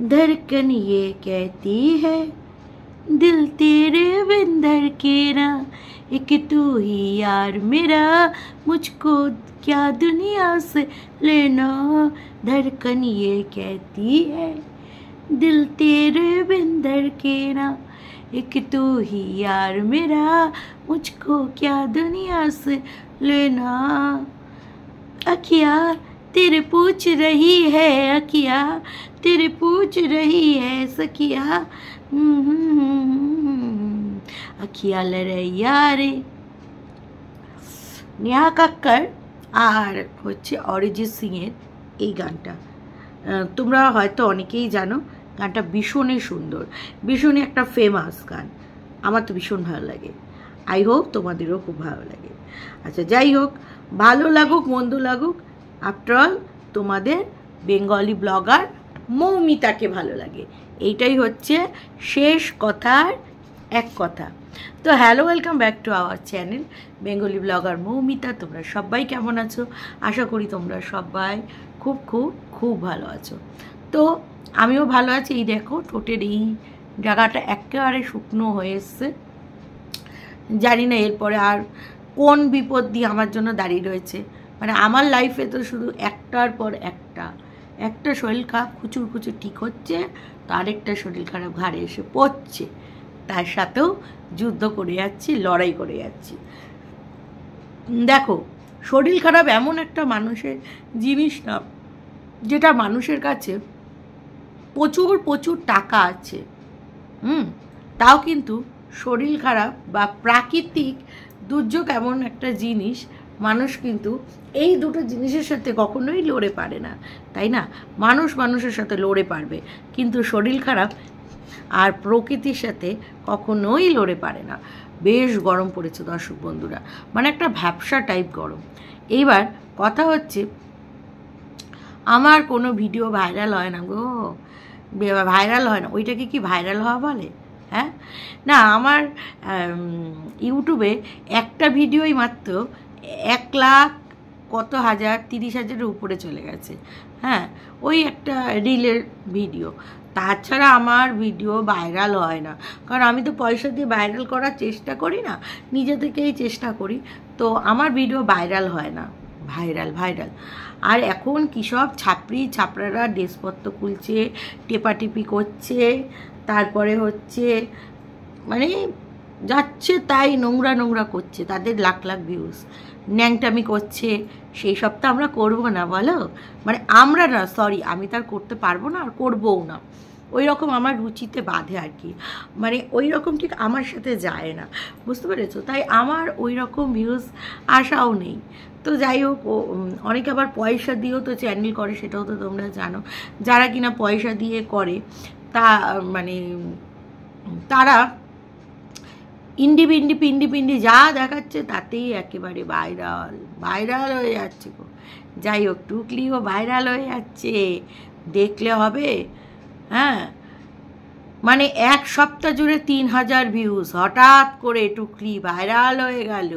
धड़कन ये कहती है दिल तेरे बिन धड़के ना, एक तू ही यार मेरा, मुझको क्या दुनिया से लेना। धड़कन ये कहती है दिल तेरे बिन धड़के ना, एक तू ही यार मेरा, मुझको क्या दुनिया से लेना। अखिया तेरे पूछ रही है, अखिया तेरे पूछ रही है सखिया, अखिया लड़ैया रे। नेहा कक्कर আর হচ্ছে অরিজিৎ সিংয়ের এই গানটা তোমরা হয়তো অনেকেই জানো। গানটা ভীষণই সুন্দর, ভীষণই একটা ফেমাস গান। আমার তো ভীষণ ভালো লাগে। আই হোপ তোমাদেরও খুব ভালো লাগে। আচ্ছা, যাই হোক, ভালো লাগুক মন্দ লাগুক, আফটার অল তোমাদের বেঙ্গলি ব্লগার মৌমিতাকে ভালো লাগে, এইটাই হচ্ছে শেষ কথার এক কথা। তো hello, welcome back to our channel Bengali blogger Moumita. তোমরা সবাই কেমন আছো? আশা করি তোমরা সবাই খুব খুব খুব ভালো আছো। তো আমিও ভালো আছি। এই দেখো, ঠোঁটের এই জায়গাটা একেবারে শুকনো হয়ে এসছে। জানি না এরপরে আর কোন বিপদ দিয়ে আমার জন্য দাঁড়িয়ে রয়েছে। মানে আমার লাইফে তো শুধু একটার পর একটা শরীর খারাপ খুচুর খুচুর ঠিক হচ্ছে, তো আরেকটা শরীর খারাপ ঘাড়ে এসে পড়ছে। তার সাথেও যুদ্ধ করে যাচ্ছি, লড়াই করে যাচ্ছি। দেখো, শরীর খারাপ এমন একটা মানুষের জিনিস না, যেটা মানুষের কাছে প্রচুর প্রচুর টাকা আছে, তাও কিন্তু শরীর খারাপ বা প্রাকৃতিক দুর্যোগ এমন একটা জিনিস, মানুষ কিন্তু এই দুটো জিনিসের সাথে কখনোই লড়ে পারে না, তাই না? মানুষ মানুষের সাথে লড়ে পারবে, কিন্তু শরীর খারাপ আর প্রকৃতির সাথে কখনোই লড়ে পারে না। বেশ গরম পড়েছে দর্শক বন্ধুরা, মানে একটা ভ্যাপসা টাইপ গরম। এইবার কথা হচ্ছে, আমার কোনো ভিডিও ভাইরাল হয় না গো, ভাইরাল হয় না। ওইটাকে কি ভাইরাল হওয়া বলে? হ্যাঁ না, আমার ইউটিউবে একটা ভিডিওই মাত্র 1 লাখ কত হাজার, 30,000-এর উপরে চলে গেছে। হ্যাঁ, ওই একটা রিলের ভিডিও। তাছাড়া আমার ভিডিও ভাইরাল হয় না, কারণ আমি তো পয়সা দিয়ে ভাইরাল করার চেষ্টা করি না, নিজে থেকেই চেষ্টা করি। তো আমার ভিডিও ভাইরাল হয় না। ভাইরাল আর এখন কী সব ছাপড়ারা ড্রেসপত্র খুলছে, টেপাটিপি করছে, তারপরে হচ্ছে মানে যাচ্ছে তাই নোংরা করছে, তাদের লাখ লাখ ভিউজ, ন্যাংটামি করছে। সেই সব তো আমরা করবো না বলো? মানে আমরা না, সরি, আমি তার করতে পারবো না আর করবোও না। ওই রকম আমার রুচিতে বাঁধে আর কি, মানে ওই রকম ঠিক আমার সাথে যায় না, বুঝতে পেরেছো? তাই আমার ওই রকম ভিউজ আশাও নেই। তো যাই হোক, অনেকে আবার পয়সা দিয়েও তো চ্যানেল করে, সেটাও তো তোমরা জানো। যারা কিনা পয়সা দিয়ে করে, তা মানে তারা ইন্ডি পিন্ডি যা দেখাচ্ছে তাতেই একেবারে ভাইরাল হয়ে যাচ্ছে গো। যাই হোক, টুকলিও ভাইরাল হয়ে যাচ্ছে, দেখলে হবে। হ্যাঁ, মানে 1 সপ্তাহ জুড়ে 3,000 ভিউজ, হঠাৎ করে টুকলি ভাইরাল হয়ে গেল।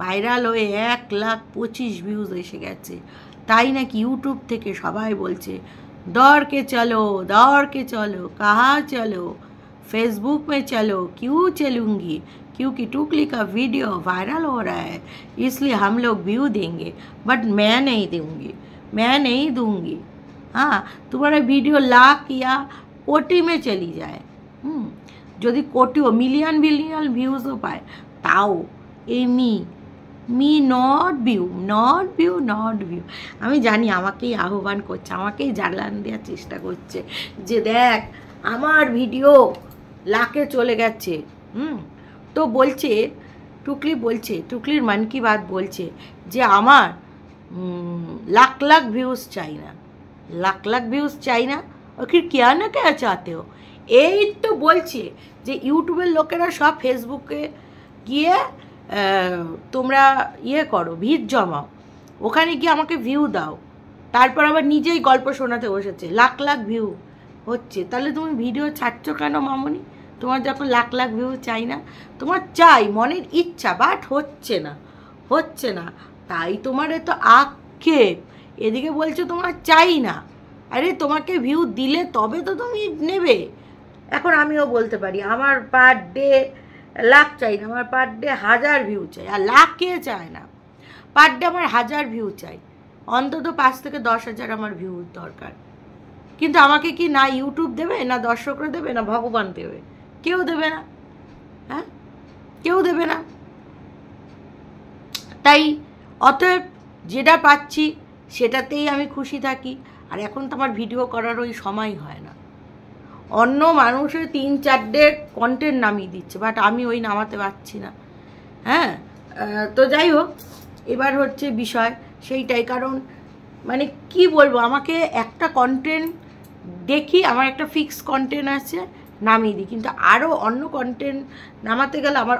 ভাইরাল হয়ে 1,25,000 ভিউজ এসে গেছে। তাই নাকি ইউটিউব থেকে সবাই বলছে दौड़ के चलो कहाँ चलो, फेसबुक में चलो, क्यों चलूँगी, क्योंकि टुकली का वीडियो वायरल हो रहा है, इसलिए हम लोग व्यू देंगे, बट मैं नहीं दूँगी। हाँ, तुम्हारा वीडियो लाख या कोटि में चली जाए, যদি কোটিও মিলিয়ন ভিউজও পায়, তাও এই মি নট ভিউ। আমি জানি আমাকেই আহ্বান করছে, আমাকেই জ্বালান দেওয়ার চেষ্টা করছে যে দেখ আমার ভিডিও লাখে চলে গেছে। তো বলছে, টুকলির মন কি বাত বলছে যে আমার লাখ ভিউজ চাই না, ওকে क्या ना क्या चाहते हो। এই তো বলছে যে ইউটিউবের লোকেরা সব ফেসবুকে গিয়ে তোমরা করো, ভিড় জমাও, ওখানে গিয়ে আমাকে ভিউ দাও। তারপর আবার নিজেই গল্প শোনাতে বসেছে, লাখ ভিউ হচ্ছে। তাহলে তুমি ভিডিও ছাড়ছো কেন মামনি? তোমার যখন লাখ ভিউ চাই না, তোমার চাই মনের ইচ্ছা, বাট হচ্ছে না, তাই তোমার এত আক্ষেপ। এদিকে বলছো তোমার চাই না, আরে তোমাকে ভিউ দিলে তবে তো তুমি নেবে। এখন আমিও বলতে পারি আমার পার ডে লাখ চাই না, আমার পার ডে 1000 ভিউ চাই। আর লাখ কে চায় না? পার ডে আমার 1000 ভিউ চাই, অন্তত 5 থেকে 10,000 আমার ভিউ দরকার। কিন্তু আমাকে কি না ইউটিউব দেবে, না দর্শকরা দেবে, না ভগবান দেবে? কেউ দেবে না। হ্যাঁ, কেউ দেবে না। তাই অতএব যেটা পাচ্ছি সেটাতেই আমি খুশি থাকি। আর এখন তো আমার ভিডিও করার ওই সময় হয় না। অন্য মানুষের 3-4টে কন্টেন্ট নামিয়ে দিচ্ছে, বাট আমি ওই নামাতে পারছি না। হ্যাঁ, তো যাই হোক, এবার হচ্ছে বিষয় সেইটাই। কারণ মানে কি বলবো, আমাকে একটা কন্টেন্ট দেখি, আমার একটা ফিক্স কন্টেন্ট আছে, নামিয়ে দিই। কিন্তু আরও অন্য কন্টেন্ট নামাতে গেলে আমার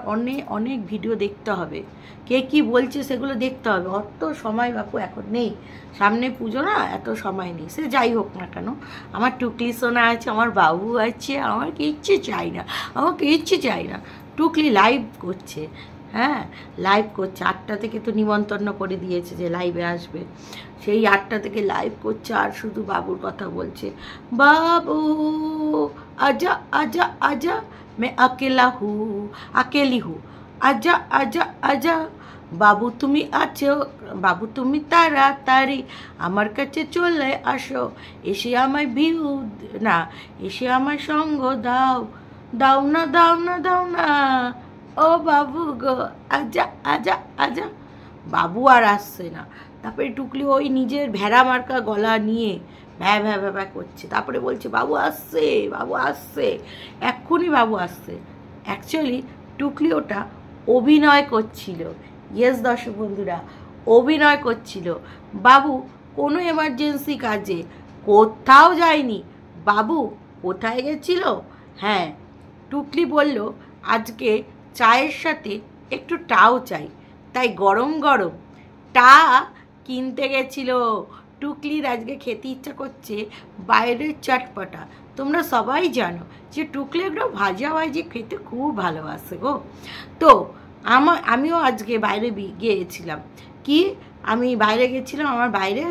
অনেক ভিডিও দেখতে হবে, কে কি বলছে সেগুলো দেখতে হবে। অত সময় বাপু এখন নেই, সামনে পুজো না, এত সময় নেই। সে যাই হোক না কেন, আমার টুকলি সোনা আছে, আমার বাবু আছে, আমার কিচ্ছু চাই না, আমার কিচ্ছু চাই না। টুকলি লাইভ করছে, হ্যাঁ লাইভ করছে, 8টা থেকে তো নিমন্ত্রণ করে দিয়েছে যে লাইভে আসবে। সেই 8টা থেকে লাইভ করছে আর শুধু বাবুর কথা বলছে, বাবু আজা আজা আজা মে अकेला हूँ अकेली हूँ आजा आजा आजा বাবু তুমি আছো, বাবু তুমি তাড়াতাড়ি আমার কাছে চলে আসো, এসে আমায় ভিউ না, এসে আমায় সঙ্গ দাও, দাও না দাও না দাও না ও বাবু গো, আজা আজা আজা। বাবু আর আসছে না। তারপরে টুকলি ওই নিজের ভেড়া মার্কা গলা নিয়ে ভ্যা ভ্যা ভ্যা ভ্যা করছে, তারপরে বলছে বাবু আসছে, বাবু আসছে, এক্ষুনি বাবু আসছে। অ্যাকচুয়ালি টুকলি ওটা অভিনয় করছিল। ইয়েস দর্শক বন্ধুরা, অভিনয় করছিল। বাবু কোনো এমার্জেন্সি কাজে কোথাও যায়নি। বাবু কোথায় গেছিল? হ্যাঁ, টুকলি বলল আজকে চায়ের সাথে একটু টাও চাই, তাই গরম গরম টা কিনতে গেছিল। টুকলির আজকে খেতে ইচ্ছা করছে বাইরের চটপটা। তোমরা সবাই জানো যে টুকলি একটু ভাজা ভাজি খেতে খুব ভালোবাসে গো। তো আমিও আজকে বাইরে গিয়েছিলাম। কি আমি বাইরে গেছিলাম, আমার বাইরে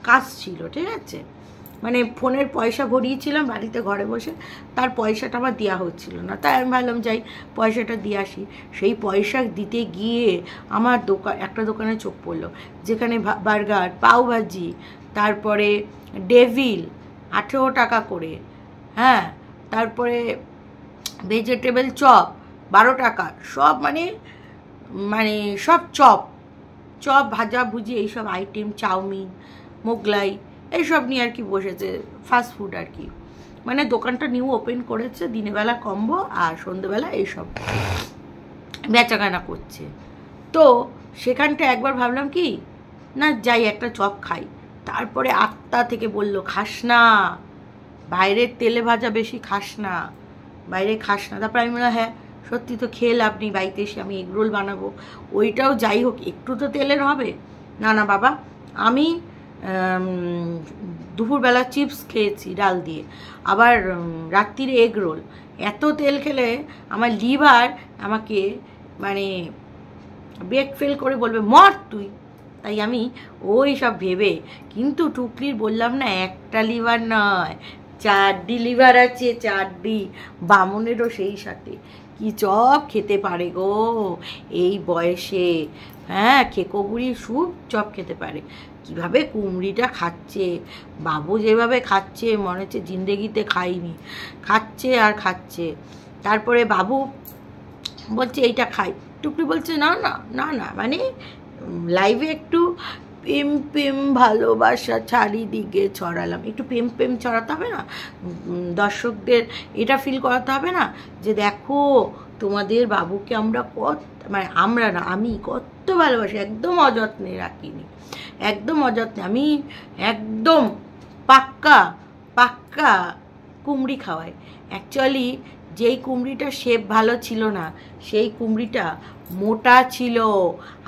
কাজ ছিল, ঠিক আছে, মানে ফোনের পয়সা ভরিয়েছিলাম বাড়িতে ঘরে বসে, তার পয়সাটা আমার দেওয়া হচ্ছিল না। তাই আমি ভাবলাম যাই পয়সাটা দিয়ে আসি। সেই পয়সা দিতে গিয়ে আমার একটা দোকানে চোখ পড়লো, যেখানে বার্গার, পাওভাজি, তারপরে ডেভিল 18 টাকা করে, হ্যাঁ, তারপরে ভেজিটেবল চপ 12 টাকা, সব মানে মানে সব চপ ভাজা ভুজি এইসব আইটেম, চাউমিন, মোগলাই, এইসব নিয়ে আর কি বসেছে, ফাস্ট ফুড আর কি। মানে দোকানটা নিউ ওপেন করেছে, দিনেবেলা কম্বো আর সন্ধ্যেবেলা এইসব বেচাকেনা করছে। তো সেখানটা একবার ভাবলাম কি না যাই একটা চপ খাই। তারপরে 8টা থেকে বলল খাস না, বাইরের তেলে ভাজা বেশি খাস না, বাইরে খাস না। তারপরে আমি বললাম হ্যাঁ সত্যি তো, খেয়ে লাভ নেই, বাড়িতে এসে আমি এগরোল বানাবো, ওইটাও যাই হোক একটু তো তেলের হবে। না না বাবা, আমি দুপুরবেলা চিপস খেয়েছি ডাল দিয়ে, আবার রাত্রিরে এগ রোল। এত তেল খেলে আমার লিভার আমাকে মানে ব্রেক ফেল করে বলবে মর তুই। তাই আমি ওই সব ভেবে, কিন্তু টুকলির বললাম না একটা লিভার নয়, 4ডি লিভার আছে, 4ডি। বামনেরও সেই সাথে কি চপ খেতে পারে গো এই বয়সে। হ্যাঁ, খেকো বুড়ি খুব চপ খেতে পারে। কিভাবে কুমড়িটা খাচ্ছে, বাবু যেভাবে খাচ্ছে মনে হচ্ছে জিন্দেগিতে খাইনি, খাচ্ছে আর খাচ্ছে। তারপরে বাবু বলছে এইটা খাই, টুকলি বলছে না না না না, মানে লাইভে একটু প্রেম প্রেম ভালোবাসা চারিদিকে ছড়ালাম, একটু প্রেম প্রেম ছড়াতে হবে না, দর্শকদের এটা ফিল করাতে হবে না যে দেখো তোমাদের বাবুকে আমরা কত, মানে আমরা না আমি কত ভালোবাসি, একদম অযত্নে রাখিনি, একদম অযত্নে। আমি একদম পাক্কা পাক্কা কুমড়ি খাওয়াই। অ্যাকচুয়ালি যেই কুমড়িটা শেপ ভালো ছিল না সেই কুমড়িটা মোটা ছিল,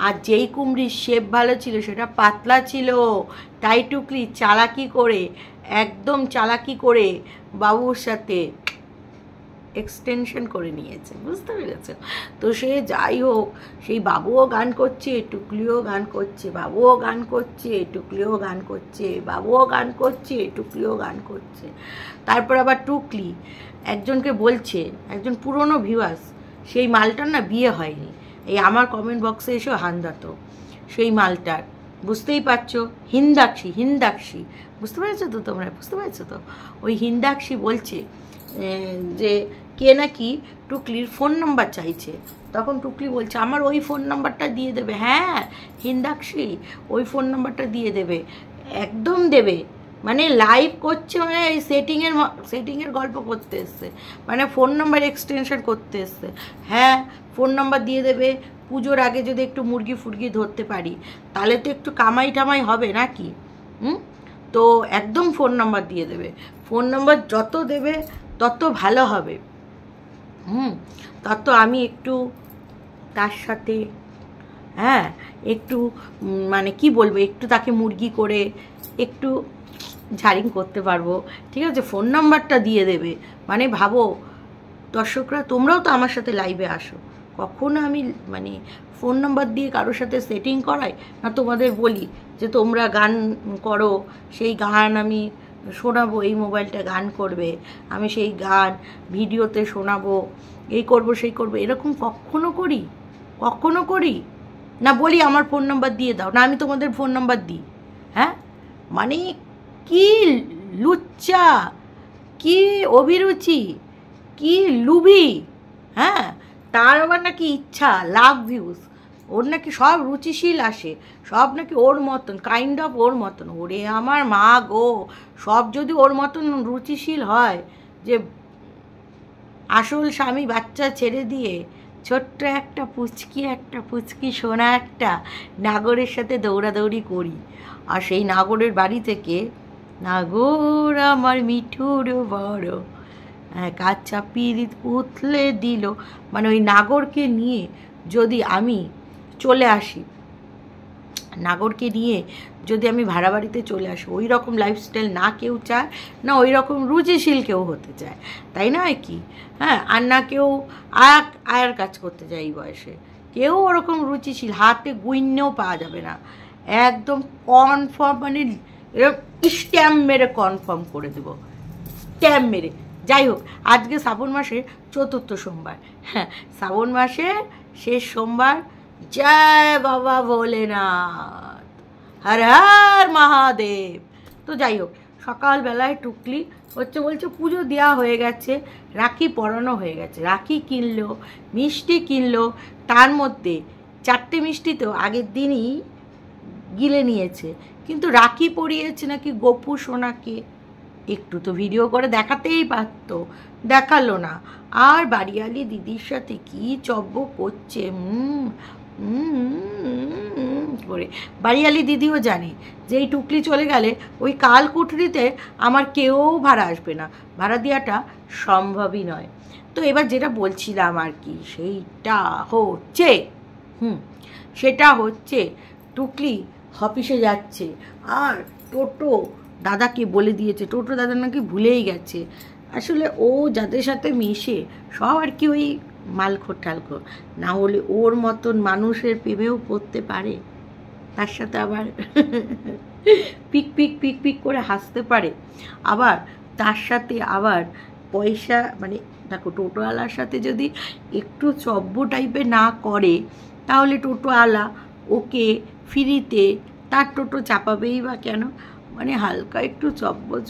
আর যেই কুমড়ির শেপ ভালো ছিল সেটা পাতলা ছিল। তাই টুকলি চালাকি করে, একদম চালাকি করে বাবুর সাথে এক্সটেনশন করে নিয়েছে, বুঝতে পেরেছ? তো সে যাই হোক, সেই বাবুও গান করছে, টুকলিও গান করছে, বাবুও গান করছে, টুকলিও গান করছে, বাবুও গান করছে, টুকলিও গান করছে। তারপর আবার টুকলি একজনকে বলছে, একজন পুরনো ভিউয়ার্স, সেই মালটার না বিয়ে হয়নি, এই আমার কমেন্ট বক্সে এসেও হান্দাত সেই মালটার, বুঝতেই পারছো, হিন্দাক্ষী, হিন্দাক্ষী, বুঝতে পেরেছো তো তোমরা? বুঝতে পেরেছো তো? ওই হিন্দাক্ষী বলছে যে কে নাকি টুকলির ফোন নাম্বার চাইছে। তখন টুকলি বলছে আমার ওই ফোন নাম্বারটা দিয়ে দেবে। হ্যাঁ হিন্দাক্ষী, ওই ফোন নাম্বারটা দিয়ে দেবে, একদম দেবে। মানে লাইভ করছে, মানে এই সেটিংয়ের গল্প করতে এসছে, মানে ফোন নাম্বার এক্সটেনশন করতে এসছে। হ্যাঁ ফোন নাম্বার দিয়ে দেবে, পুজোর আগে যদি একটু মুরগি ফুরগি ধরতে পারি তাহলে তো একটু কামাই টামাই হবে নাকি? তো একদম ফোন নাম্বার দিয়ে দেবে, ফোন নাম্বার যত দেবে তত ভালো হবে। তত আমি একটু তার সাথে হ্যাঁ একটু মানে কি বলবো, একটু তাকে মুরগি করে একটু ঝাড়িং করতে পারবো, ঠিক আছে? ফোন নাম্বারটা দিয়ে দেবে, মানে ভাবো দর্শকরা, তোমরাও তো আমার সাথে লাইভে আসো, কখনো আমি মানে ফোন নাম্বার দিয়ে কারোর সাথে সেটিং করাই না? তোমাদের বলি যে তোমরা গান করো, সেই গান আমি শোনাবো, এই মোবাইলটা গান করবে, আমি সেই গান ভিডিওতে শোনাবো, এই করব সেই করব, এরকম কখনো করি? কখনো করি না? বলি আমার ফোন নাম্বার দিয়ে দাও না, আমি তোমাদের ফোন নাম্বার দিই? হ্যাঁ মানে কি লুচ্চা, কি অভিরুচি, কি লুভি! হ্যাঁ তার আবার নাকি ইচ্ছা লাখ ভিউজ, ওর নাকি সব রুচিশীল আসে, সব নাকি ওর মতন, কাইন্ড অফ ওর মতন। ওরে আমার মা গো, সব যদি ওর মতন রুচিশীল হয়, যে আসল স্বামী বাচ্চা ছেড়ে দিয়ে ছোট্ট একটা পুচকি সোনা একটা নাগরের সাথে দৌড়াদৌড়ি করি, আর সেই নাগরের বাড়ি থেকে নাগর আমার মিঠুর বড় কাঁচা পিরিত উতলে দিল, মানে ওই নাগরকে নিয়ে যদি আমি চলে আসি, নাগরকে নিয়ে যদি আমি ভাড়া বাড়িতে চলে আসি, ওই রকম লাইফস্টাইল না কেউ চায়, না ওই রকম রুচিশীল কেউ হতে চায়, তাই নয় কি? হ্যাঁ, আর না কেউ আয়ার কাজ করতে চায় এই বয়সে, কেউ ওরকম রুচিশীল হাতে গুইন্নেও পাওয়া যাবে না, একদম কনফার্ম, মানে এরকম স্ট্যাম্প মেরে কনফার্ম করে দেবো, স্ট্যাম্প মেরে। যাই হোক, আজকে শ্রাবণ মাসের 4র্থ সোমবার, হ্যাঁ শ্রাবণ মাসের শেষ সোমবার। জয় বাবা ভোলেনাথ, হর হর মহাদেব। তো যাই হোক, সকালবেলায় টুকলি হচ্ছে, বলছে পুজো দেওয়া হয়ে গেছে, রাখি পরানো হয়ে গেছে, রাখি কিনলো, মিষ্টি কিনলো, তার মধ্যে 4টে মিষ্টি তো আগের দিনই গিলে নিয়েছে, কিন্তু রাখি পরিয়েছে নাকি গপু সোনাকে, একটু তো ভিডিও করে দেখাতেই পারত, দেখালো না। আর বাড়িয়ালি দিদির সাথে কি চব্য করছে করে। বাড়িয়ালি দিদিও জানে যে এই টুকলি চলে গেলে ওই কালকুঠরিতে আমার কেউ ভাড়া আসবে না, ভাড়া দেওয়াটা সম্ভবই নয়। তো এবার যেটা বলছিলাম আর কি, সেটা হচ্ছে টুকলি অফিসে যাচ্ছে, আর টোটো দাদাকে বলে দিয়েছে, টোটো দাদা নাকি ভুলেই গেছে, আসলে ও যাদের সাথে মিশে সব আর কি ওই মালখোর ঠালখোর, না হলে ওর মতন মানুষের প্রেমেও পড়তে পারে, তার সাথে আবার পিক পিক পিক পিক করে হাসতে পারে, আবার তার সাথে আবার পয়সা, মানে দেখো টোটোওয়ালার সাথে যদি একটু চব্য টাইপের না করে তাহলে টোটোওয়ালা ওকে ফ্রিতে তার টোটো চাপাবেই বা কেন, মানে হালকা একটু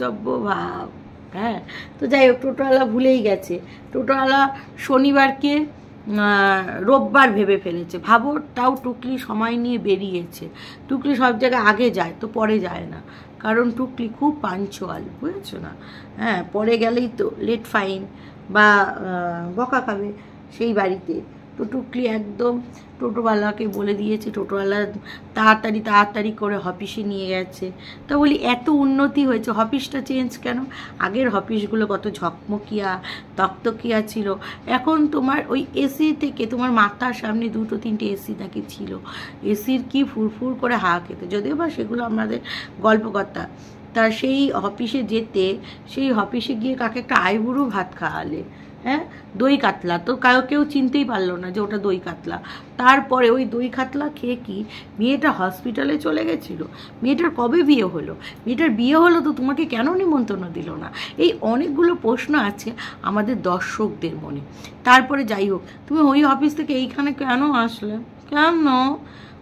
চব্য ভাব। হ্যাঁ তো যাই হোক, টোটোওয়ালা ভুলেই গেছে, টোটোওয়ালা শনিবারকে রোববার ভেবে ফেলেছে। ভাবো, তাও টুকলি সময় নিয়ে বেরিয়েছে, টুকলি সব জায়গায় আগে যায় তো পরে যায় না, কারণ টুকলি খুব পাঞ্চুয়াল, বুঝেছো না? হ্যাঁ, পরে গেলেই তো লেট ফাইন বা বকা খাবে সেই বাড়িতে। তো টুকলি একদম টোটোওয়ালাকে বলে দিয়েছে, টোটোওয়ালা তাড়াতাড়ি করে অফিসে নিয়ে গেছে। তা বলি এত উন্নতি হয়েছে, অফিসটা চেঞ্জ কেন? আগের অফিসগুলো কত ঝকমকিয়া তকতকিয়া ছিল, এখন তোমার ওই এসি থেকে তোমার মাথার সামনে 2-3টে এসি নাকি ছিল, এসির কি ফুরফুর করে হাওয়া খেতে, যদিও বা সেগুলো আমাদের গল্পকর্তা। তা সেই অফিসে যেতে, সেই অফিসে গিয়ে কাকে একটা আইবুড়ো ভাত খাওয়ালে, হ্যাঁ, দই কাতলা তো কেউ চিনতেই পারলো না যে ওটা দই কাতলা। তারপরে ওই দই কাতলা খেয়ে কি মেয়েটা হসপিটালে চলে গেছিল? মেয়েটার কবে বিয়ে হলো? মেয়েটার বিয়ে হলো তো তোমাকে কেন নিমন্ত্রণ দিল না? এই অনেকগুলো প্রশ্ন আছে আমাদের দর্শকদের মনে। তারপরে যাই হোক, তুমি ওই অফিস থেকে এইখানে কেন আসলে, কেন?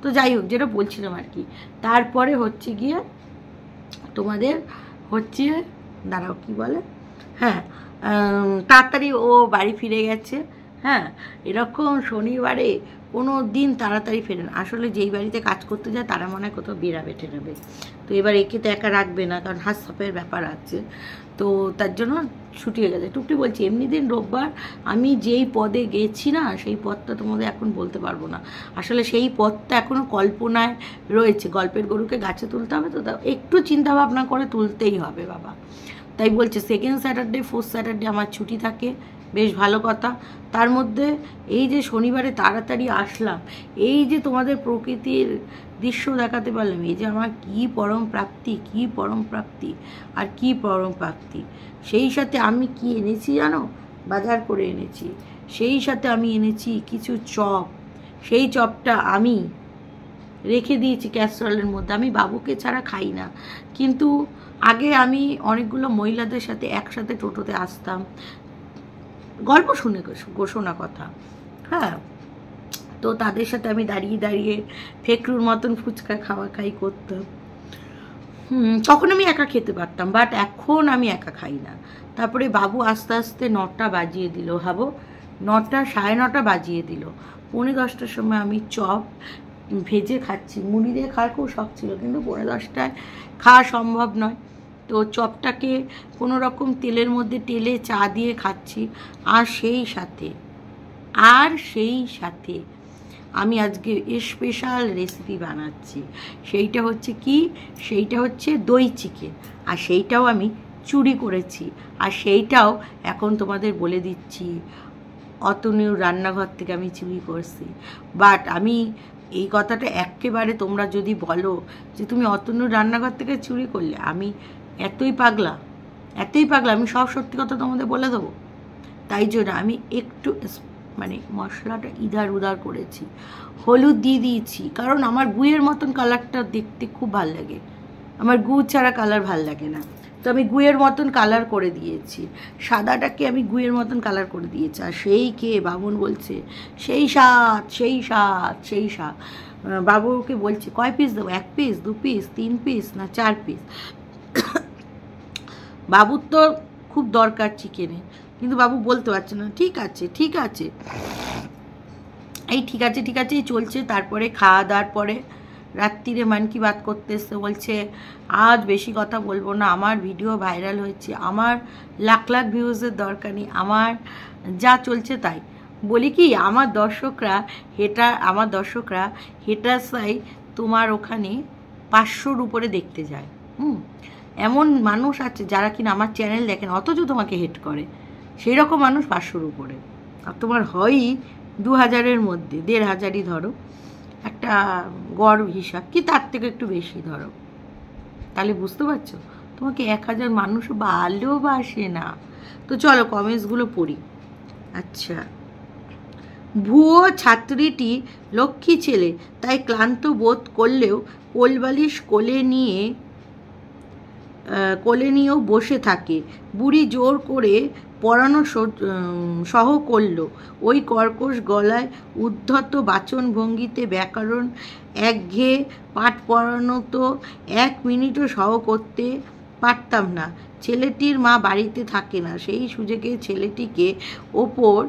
তো যাই হোক, যেটা বলছিলাম আর কি, তারপরে হচ্ছে গিয়ে তোমাদের হচ্ছে, দাঁড়াও কি বলে, হ্যাঁ, তাড়াতাড়ি ও বাড়ি ফিরে গেছে। হ্যাঁ, এরকম শনিবারে কোনো দিন তাড়াতাড়ি ফেরেন। আসলে যেই বাড়িতে কাজ করতে যায় তারা মনে হয় কোথাও বেরাবে টেরাবে, তো এবার একে তো একা রাখবে না, কারণ হাসপাপের ব্যাপার আছে, তো তার জন্য ছুটি হয়ে গেছে। টুকটি বলছি এমনি দিন রোববার আমি যেই পদে গেছি না, সেই পদটা তোমাদের এখন বলতে পারবো না। আসলে সেই পদটা এখনও কল্পনায় রয়েছে। গল্পের গরুকে গাছে তুলতে হবে তো, একটু চিন্তা ভাবনা করে তুলতেই হবে বাবা। তাই বলছে সেকেন্ড স্যাটারডে ফোর্থ স্যাটারডে আমার ছুটি থাকে, বেশ ভালো কথা। তার মধ্যে এই যে শনিবারে তাড়াতাড়ি আসলাম, এই যে তোমাদের প্রকৃতির দৃশ্য দেখাতে পারলাম, এই যে আমার কী পরম প্রাপ্তি, কী পরম প্রাপ্তি আর কী পরম প্রাপ্তি। সেই সাথে আমি কি এনেছি জানো? বাজার করে এনেছি। সেই সাথে আমি এনেছি কিছু চপ। সেই চপটা আমি রেখে দিয়েছি ক্যাসরোলের মধ্যে। আমি বাবুকে ছাড়া খাই না, কিন্তু আগে আমি অনেকগুলো মহিলাদের সাথে একসাথে টোটোতে আসতাম, গল্প শুনে ঘোষণা কথা, হ্যাঁ, তো তাদের সাথে আমি দাঁড়িয়ে দাঁড়িয়ে ফেকরুর মতন ফুচকা খাওয়া খাই করতাম। তখন আমি একা খেতে পারতাম, বাট এখন আমি একা খাই না। তারপরে বাবু আস্তে আস্তে 9টা বাজিয়ে দিল, ভাবো 9টা 9:30 বাজিয়ে দিল। 9:45টার সময় আমি চপ ভেজে খাচ্ছি। মুড়ি দিয়ে খাওয়ার খুব শখ ছিল, কিন্তু 9:45টায় খাওয়া সম্ভব নয়। তো চপটাকে কোনো রকম তেলের মধ্যে টেলে চা দিয়ে খাচ্ছি। আর সেই সাথে আমি আজকে স্পেশাল রেসিপি বানাচ্ছি। সেইটা হচ্ছে কি? সেইটা হচ্ছে দই চিকেন, আর সেইটাও আমি চুরি করেছি। আর সেইটাও এখন তোমাদের বলে দিচ্ছি, অতনুর রান্নাঘর থেকে আমি চুরি করছি। বাট আমি এই কথাটা একেবারে, তোমরা যদি বলো যে তুমি অতনুর রান্নাঘর থেকে চুরি করলে, আমি এতই পাগলা, আমি সব সত্যি কথা তোমাদের বলে দেবো। তাই জন্য আমি একটু মানে মশলাটা ইধার উধার করেছি, হলুদ দিয়ে দিয়েছি, কারণ আমার গুয়ের মতন কালারটা দেখতে খুব ভাল লাগে। আমার গু ছাড়া কালার ভাল লাগে না, তো আমি গুয়ের মতন কালার করে দিয়েছি। সাদাটাকে আমি গুয়ের মতন কালার করে দিয়েছি। আর সেই খেয়ে বাবুন বলছে সেই স্বাদ। বাবুকে বলছে কয় পিস দেবো, 1 পিস, 2 পিস, 3 পিস না 4 পিস? বাবুর তো খুব দরকার চিকেনে, কিন্তু বাবু বলতে পারছে না ঠিক আছে এই ঠিক আছে চলছে। তারপরে খাওয়া দাওয়ার পরে রাত্রিরে মান কি বাত করতে এসছে, বলছে আজ বেশি কথা বলবো না, আমার ভিডিও ভাইরাল হয়েছে, আমার লাখ ভিউজের দরকার নেই, আমার যা চলছে তাই। বলি কি, আমার দর্শকরা হেটারসাই তোমার ওখানে 500-র উপরে দেখতে যায়। এমন মানুষ আছে যারা কিনা আমার চ্যানেল দেখেন অথচ তোমাকে হেট করে, সেই রকম মানুষ 500-র উপরে। আর তোমার হয়ই 2000-এর মধ্যে, 1500-ই ধরো একটা গড় হিসাব, কি তার থেকে একটু বেশি ধরো, তাহলে বুঝতে পারছো তোমাকে 1000 মানুষ ভালোবাসে না। তো চলো কমেন্টসগুলো পড়ি। আচ্ছা, ভুয়ো ছাত্রীটি লক্ষ্মী ছেলে, তাই ক্লান্ত বোধ করলেও কোলবালিশ কোলে নিয়েও বসে থাকে। বুড়ি জোর করে পড়ানো সহ করল। ওই কর্কশ গলায় উদ্ধত বাচনভঙ্গিতে ব্যাকরণ একঘেয়ে পাঠ পড়ানো তো 1 মিনিটও সহ করতে পারতাম না। ছেলেটির মা বাড়িতে থাকে না, সেই সুযোগে ছেলেটিকে ওপর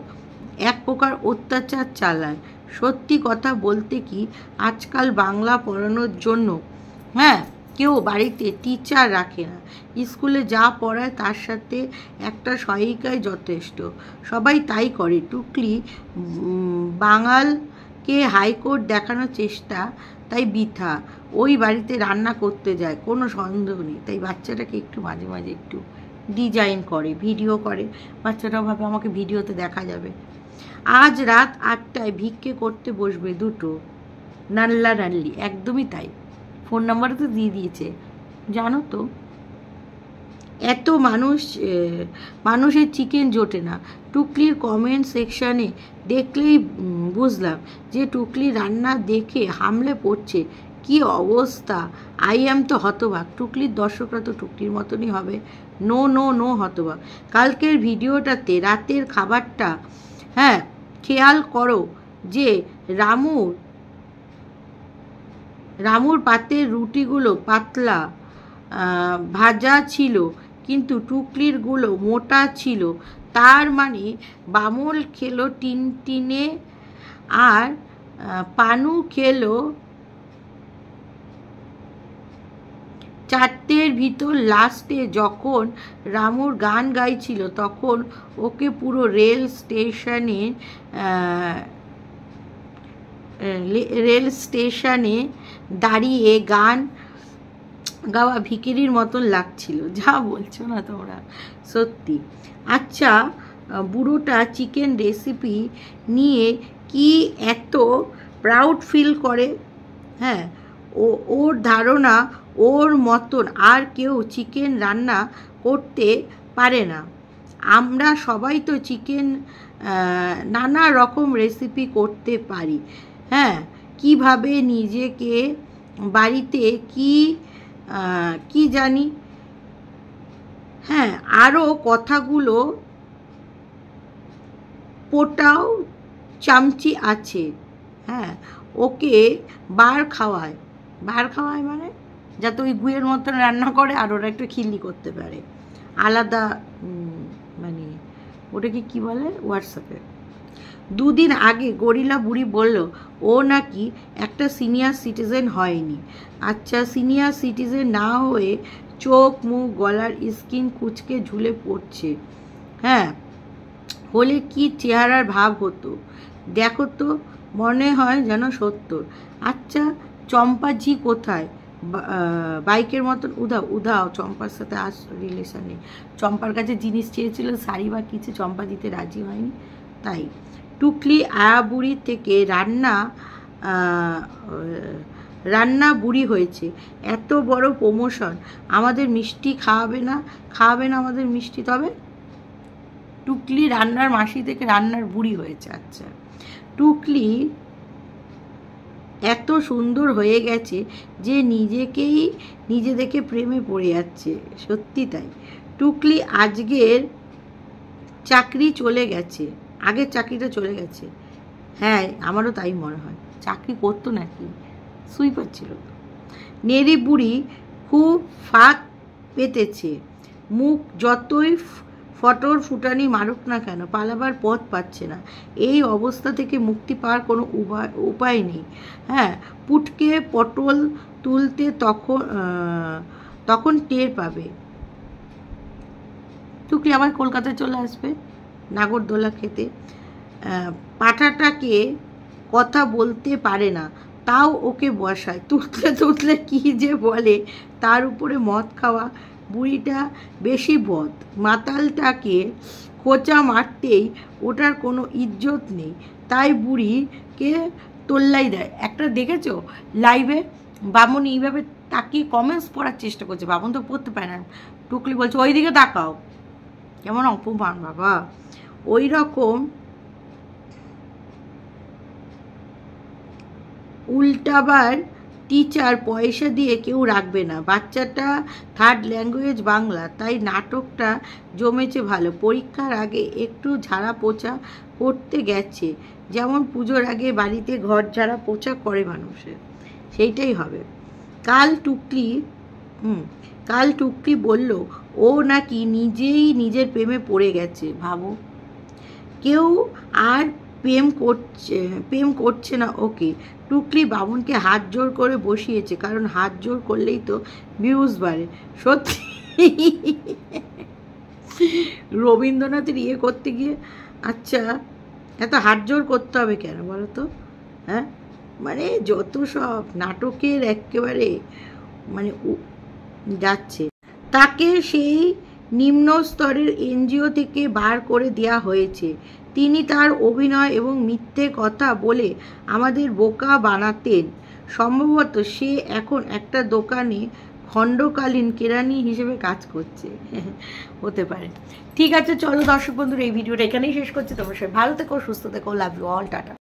এক প্রকার অত্যাচার চালায়। সত্যি কথা বলতে কি, আজকাল বাংলা পড়ানোর জন্য কেউ বাড়িতে টিচার রাখে না। স্কুলে যা পড়ায় তার সাথে একটা সহায়িকাই যথেষ্ট, সবাই তাই করে। টুকলি বাঙালকে হাইকোর্ট দেখানোর চেষ্টা তাই বৃথা। ওই বাড়িতে রান্না করতে যায়, কোনো সন্দেহ নেই। তাই বাচ্চাটাকে একটু মাঝে মাঝে একটু ডিজাইন করে, ভিডিও করে, বাচ্চাটাও ভাবে আমাকে ভিডিওতে দেখা যাবে। আজ রাত 8টায় ভিক্ষে করতে বসবে 2টো নাল্লা নাল্লি, একদমই তাই। ফোন নাম্বারও তো দিয়ে দিয়েছে, জানো তো। এত মানুষের চিকেন জোটে না। টুকলির কমেন্ট সেকশানে দেখলেই বুঝলাম যে টুকলি রান্না দেখে হামলে পড়ছে। কি অবস্থা! আই অ্যাম তো হতবাক। টুকলির দর্শকরা তো টুকলির মতনই হবে। নো নো নো হতবাক। কালকের ভিডিওটাতে রাতের খাবারটা খেয়াল করো যে রামুর পাতের রুটিগুলো পাতলা ভাজা ছিল, কিন্তু টুকলিরগুলো মোটা ছিল। তার মানে বামল খেলো টিনটিনে আর পানু খেলো চারটের ভিতর। লাস্টে যখন রামুর গান গাইছিল তখন ওকে পুরো রেল স্টেশনে দাঁড়িয়ে গান গাওয়া ভিকিরির মতন লাগছিল। যা বলছো না তোমরা, সত্যি। আচ্ছা, বুড়োটা চিকেন রেসিপি নিয়ে কি এত প্রাউড ফিল করে? ওর ধারণা ওর মতন আর কেউ চিকেন রান্না করতে পারে না। আমরা সবাই তো চিকেন নানা রকম রেসিপি করতে পারি। কিভাবে নিজেকে বাড়িতে কি জানি। আরও কথাগুলো পোটাও চামচি আছে। ওকে বার খাওয়ায় মানে যাতে ওই গুয়ের মতন রান্না করে আর ওরা একটু খিল্লি করতে পারে আলাদা। মানে ওটাকে কি বলে হোয়াটসঅ্যাপে। দুদিন আগে গরিলা বুড়ি বলল ও নাকি একটা সিনিয়র সিটিজেন হয়নি। আচ্ছা, সিনিয়র সিটিজেন না হয়ে চোখ মুখ গলার স্কিন কুচকে ঝুলে পড়ছে। হলে কি চেহারার ভাব হতো দেখো তো, মনে হয় যেন 70। আচ্ছা, চম্পাজি কোথায়? বাইকের মতন উধাও। চম্পার সাথে রিলেশন নেই। চম্পার কাছে জিনিস চেয়েছিল, শাড়ি বা কিছু, চম্পা দিতে রাজি হয়নি। তাই টুকলি আয়া বুড়ির থেকে রান্না বুড়ি হয়েছে। এত বড় প্রমোশন, আমাদের মিষ্টি খাওয়াবে না আমাদের মিষ্টি। তবে টুকলি রান্নার মাসি থেকে রান্নার বুড়ি হয়েছে। আচ্ছা, টুকলি এত সুন্দর হয়ে গেছে যে নিজে দেখে প্রেমে পড়ে যাচ্ছে। সত্যি তাই। টুকলি আগের চাকরিটা চলে গেছে। আমারও তাই মনে হয়। চাকরি করতো নাকি? সুইপার ছিল। নেড়ি বুড়ি খুব ফাঁক পেতেছে। মুখ যতই ফটর ফুটানি মারুক না কেন, পালাবার পথ পাচ্ছে না। এই অবস্থা থেকে মুক্তি পাওয়ার কোনো উপায় নেই। পুটকে পটল তুলতে তখন টের পাবে। টুকলি আবার কলকাতায় চলে আসবে নাগরদোলা খেতে। পাঠাটাকে কথা বলতে পারে না, তাও ওকে বসায়। তুতলে কি যে বলে, তার উপরে মদ খাওয়া বুড়িটা বেশি বদ। মাতালটাকে খোঁচা মারতেই ওটার কোনো ইজ্জত নেই, তাই বুড়িকে তোল্লাই দেয়। একটা দেখেছো লাইভে বামন এইভাবে তাকিয়ে কমেন্টস পড়ার চেষ্টা করছে। বামন তো পড়তে পারে না। টুকলি বলছে ওই দিকে তাকাও। কেমন অপমান বাবা! ওই রকম উল্টাবার টিচার পয়সা দিয়ে কেউ রাখবে না। বাচ্চাটা থার্ড ল্যাঙ্গুয়েজ বাংলা, তাই নাটকটা জমেছে ভালো। পরীক্ষার আগে একটু ঝাড়া পোছা করতে গেছে, যেমন পুজোর আগে বাড়িতে ঘর ঝাড়া পোছা করে মানুষের, সেইটাই হবে। কাল টুকলি বলল ও নাকি নিজের প্রেমে পড়ে গেছে। ভাবো, কেউ আর প্রেম করছে না ওকে। টুকলি বামনকে হাত জোর করে বসিয়েছে, কারণ হাত জোর করলেই তো ভিউজ বাড়ে। সত্যি রবীন্দ্রনাথের করতে গিয়ে আচ্ছা এত হাত জোর করতে হবে কেন বলো তো? মানে যত সব নাটকের একেবারে মানে যাচ্ছে। তাকে সেই নিম্ন স্তরের এনজিও থেকে বার করে দেওয়া হয়েছে। তিনি তার অভিনয় এবং মিথ্যে কথা বলে আমাদের বোকা বানাতেন। সম্ভবত সে এখন একটা দোকানে খণ্ডকালীন কেরানি হিসেবে কাজ করছে, হতে পারে। ঠিক আছে, চলো দর্শক বন্ধুরা, এই ভিডিওটা এখানেই শেষ করছি। তোমার সবাই ভালো থেকো, সুস্থ থেকো, লাভ ইউ অল, টাটা।